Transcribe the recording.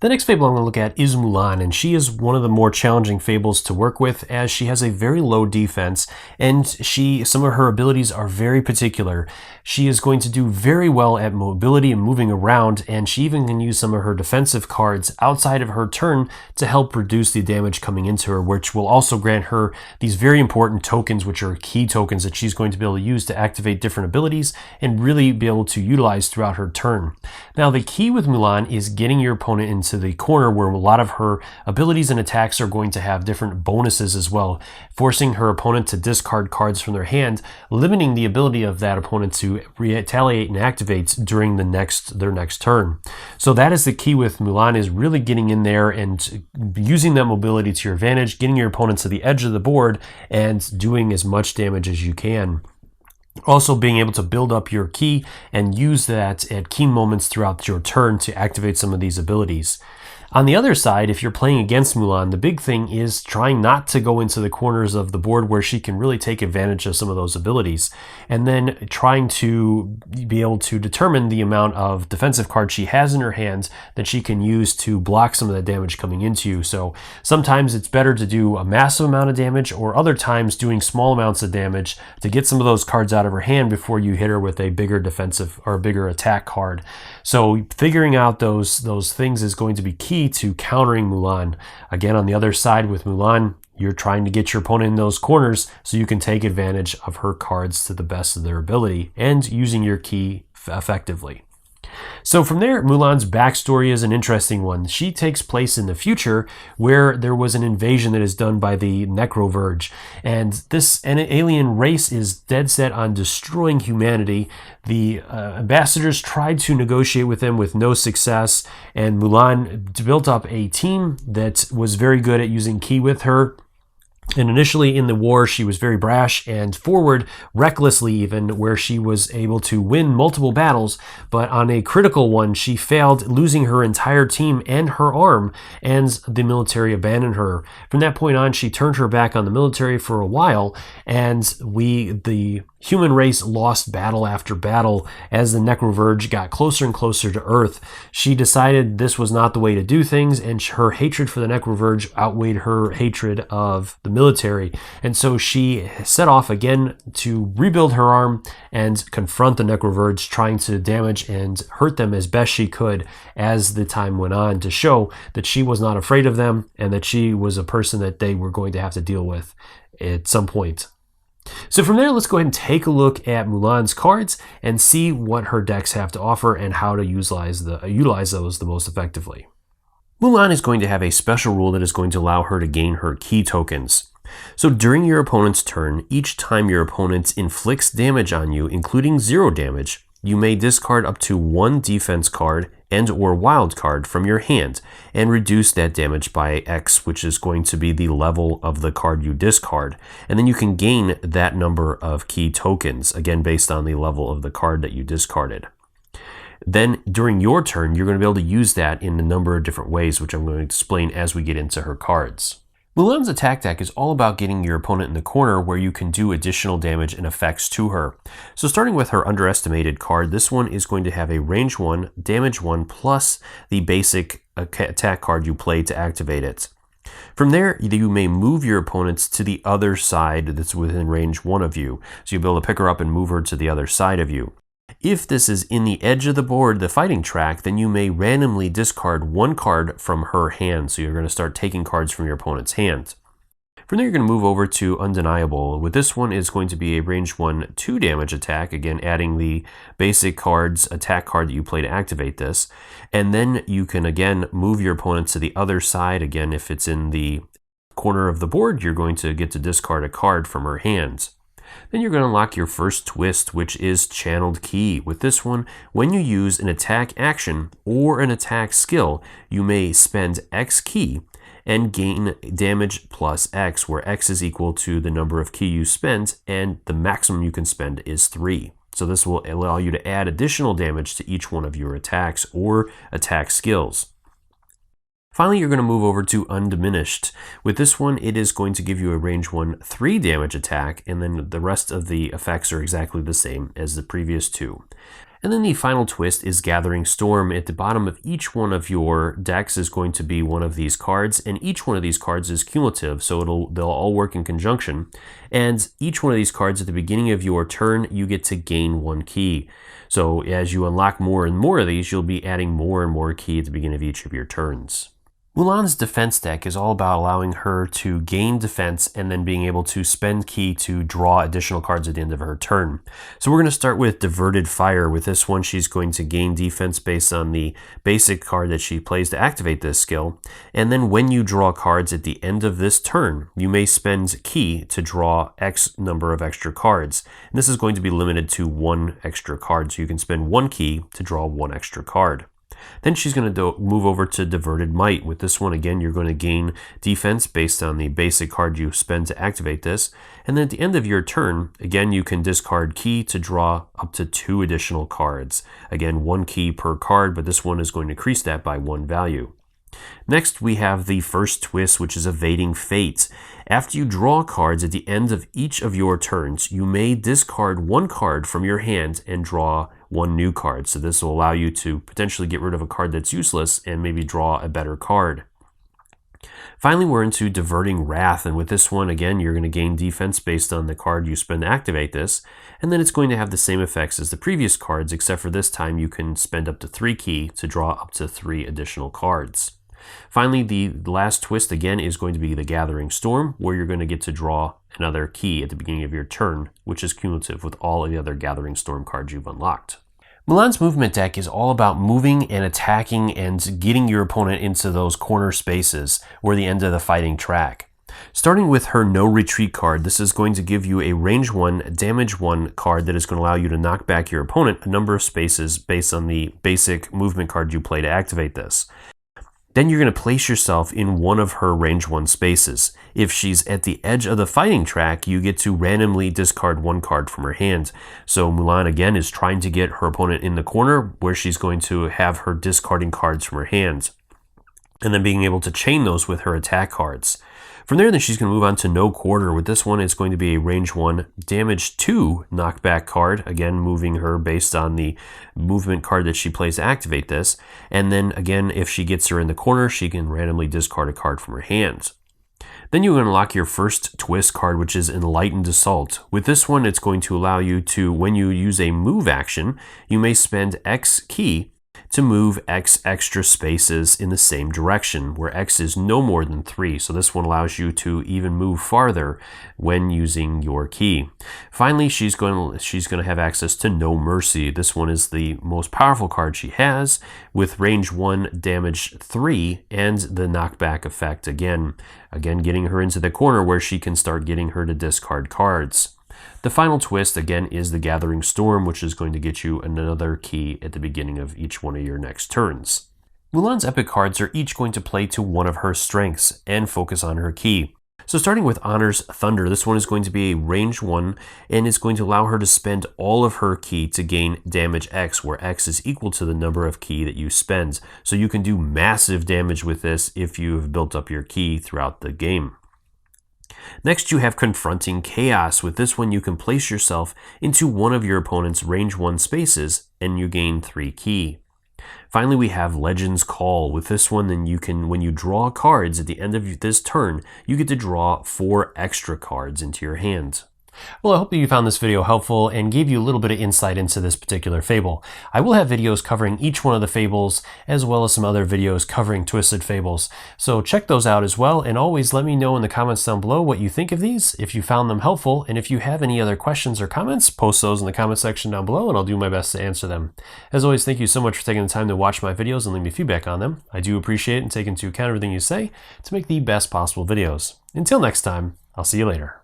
The next fable I'm going to look at is Mulan, and she is one of the more challenging fables to work with as she has a very low defense, and some of her abilities are very particular. She is going to do very well at mobility and moving around, and she even can use some of her defensive cards outside of her turn to help reduce the damage coming into her, which will also grant her these very important tokens, which are key tokens that she's going to be able to use to activate different abilities and really be able to utilize throughout her turn. Now, the key with Mulan is getting your opponent into the corner where a lot of her abilities and attacks are going to have different bonuses as well, forcing her opponent to discard cards from their hand, limiting the ability of that opponent to retaliate and activate during their next turn. So that is the key with Mulan, is really getting in there and using that mobility to your advantage, getting your opponent to the edge of the board and doing as much damage as you can. Also being able to build up your ki and use that at key moments throughout your turn to activate some of these abilities. On the other side, if you're playing against Mulan, the big thing is trying not to go into the corners of the board where she can really take advantage of some of those abilities, and then trying to be able to determine the amount of defensive cards she has in her hands that she can use to block some of the damage coming into you. So sometimes it's better to do a massive amount of damage, or other times doing small amounts of damage to get some of those cards out of her hand before you hit her with a bigger defensive or a bigger attack card. So figuring out those things is going to be key to countering Mulan. Again, on the other side with Mulan, you're trying to get your opponent in those corners so you can take advantage of her cards to the best of their ability and using your ki effectively. So from there, Mulan's backstory is an interesting one. She takes place in the future where there was an invasion that is done by the Necroverge, and this alien race is dead set on destroying humanity. The ambassadors tried to negotiate with them with no success, and Mulan built up a team that was very good at using ki with her. And initially in the war, she was very brash and forward, recklessly even, where she was able to win multiple battles. But on a critical one, she failed, losing her entire team and her arm, and the military abandoned her. From that point on, she turned her back on the military for a while, and the human race lost battle after battle as the Necroverge got closer and closer to Earth. She decided this was not the way to do things, and her hatred for the Necroverge outweighed her hatred of the military. And so she set off again to rebuild her arm and confront the Necroverge, trying to damage and hurt them as best she could as the time went on, to show that she was not afraid of them and that she was a person that they were going to have to deal with at some point. So from there, let's go ahead and take a look at Mulan's cards and see what her decks have to offer and how to utilize those the most effectively. Mulan is going to have a special rule that is going to allow her to gain her ki tokens. So during your opponent's turn, each time your opponent inflicts damage on you, including 0 damage, you may discard up to 1 defense card and or wild card from your hand and reduce that damage by X, which is going to be the level of the card you discard. And then you can gain that number of ki tokens, again based on the level of the card that you discarded. Then during your turn, you're going to be able to use that in a number of different ways, which I'm going to explain as we get into her cards. Mulan's attack deck is all about getting your opponent in the corner where you can do additional damage and effects to her. So starting with her underestimated card, this one is going to have a range 1, damage 1, plus the basic attack card you play to activate it. From there, you may move your opponents to the other side that's within range 1 of you. So you'll be able to pick her up and move her to the other side of you. If this is in the edge of the board, the fighting track, then you may randomly discard 1 card from her hand. So you're going to start taking cards from your opponent's hand. From there, you're going to move over to Undeniable. With this one, is going to be a range 1, 2 damage attack. Again, adding the basic card's attack card that you play to activate this. And then you can, again, move your opponent to the other side. Again, if it's in the corner of the board, you're going to get to discard a card from her hands. Then you're going to unlock your first twist, which is Channeled Ki. With this one, when you use an attack action or an attack skill, you may spend X ki and gain damage plus X, where X is equal to the number of ki you spend, and the maximum you can spend is 3. So this will allow you to add additional damage to each one of your attacks or attack skills. Finally, you're going to move over to Undiminished. With this one, it is going to give you a range 1, 3 damage attack, and then the rest of the effects are exactly the same as the previous 2. And then the final twist is Gathering Storm. At the bottom of each one of your decks is going to be one of these cards, and each one of these cards is cumulative, so they'll all work in conjunction. And each one of these cards at the beginning of your turn, you get to gain 1 key. So as you unlock more and more of these, you'll be adding more and more key at the beginning of each of your turns. Mulan's defense deck is all about allowing her to gain defense and then being able to spend key to draw additional cards at the end of her turn. So we're going to start with Diverted Fire. With this one, she's going to gain defense based on the basic card that she plays to activate this skill. And then when you draw cards at the end of this turn, you may spend key to draw X number of extra cards. And this is going to be limited to 1 extra card, so you can spend 1 key to draw 1 extra card. Then she's going to move over to Diverted Might. With this one, again, you're going to gain defense based on the basic card you spend to activate this. And then at the end of your turn, again, you can discard key to draw up to 2 additional cards. Again, 1 key per card, but this one is going to increase that by 1 value. Next, we have the first twist, which is Evading Fate. After you draw cards at the end of each of your turns, you may discard 1 card from your hand and draw 1 new card. So this will allow you to potentially get rid of a card that's useless and maybe draw a better card. Finally, we're into Diverting Wrath, and with this one, again, you're going to gain defense based on the card you spend to activate this, and then it's going to have the same effects as the previous cards, except for this time you can spend up to 3 key to draw up to 3 additional cards. Finally, the last twist again is going to be the Gathering Storm, where you're going to get to draw another key at the beginning of your turn, which is cumulative with all of the other Gathering Storm cards you've unlocked. Mulan's movement deck is all about moving and attacking and getting your opponent into those corner spaces or the end of the fighting track. Starting with her No Retreat card, this is going to give you a range 1, damage 1 card that is going to allow you to knock back your opponent a number of spaces based on the basic movement card you play to activate this. Then you're going to place yourself in one of her range 1 spaces. If she's at the edge of the fighting track, you get to randomly discard 1 card from her hand. So Mulan again is trying to get her opponent in the corner where she's going to have her discarding cards from her hand, and then being able to chain those with her attack cards. From there, then she's going to move on to No Quarter. With this one, it's going to be a range 1, damage 2 knockback card, again moving her based on the movement card that she plays to activate this. And then again, if she gets her in the corner, she can randomly discard a card from her hand. Then you unlock your first twist card, which is Enlightened Assault. With this one, it's going to allow you to, when you use a move action, you may spend X key to move X extra spaces in the same direction, where X is no more than 3. So this one allows you to even move farther when using your key. Finally, she's going to have access to No Mercy. This one is the most powerful card she has, with range 1, damage 3, and the knockback effect again getting her into the corner where she can start getting her to discard cards. The final twist, again, is the Gathering Storm, which is going to get you another key at the beginning of each one of your next turns. Mulan's epic cards are each going to play to one of her strengths and focus on her key. So starting with Honor's Thunder, this one is going to be a range 1, and it's going to allow her to spend all of her key to gain damage X, where X is equal to the number of key that you spend. So you can do massive damage with this if you've built up your key throughout the game. Next, you have Confronting Chaos. With this one, you can place yourself into one of your opponent's range 1 spaces, and you gain 3 key. Finally, we have Legend's Call. With this one, then you can, when you draw cards at the end of this turn, you get to draw 4 extra cards into your hand. Well, I hope that you found this video helpful and gave you a little bit of insight into this particular fable. I will have videos covering each one of the fables, as well as some other videos covering Twisted Fables. So check those out as well, and always let me know in the comments down below what you think of these, if you found them helpful, and if you have any other questions or comments, post those in the comment section down below, and I'll do my best to answer them. As always, thank you so much for taking the time to watch my videos and leave me feedback on them. I do appreciate it and take into account everything you say to make the best possible videos. Until next time, I'll see you later.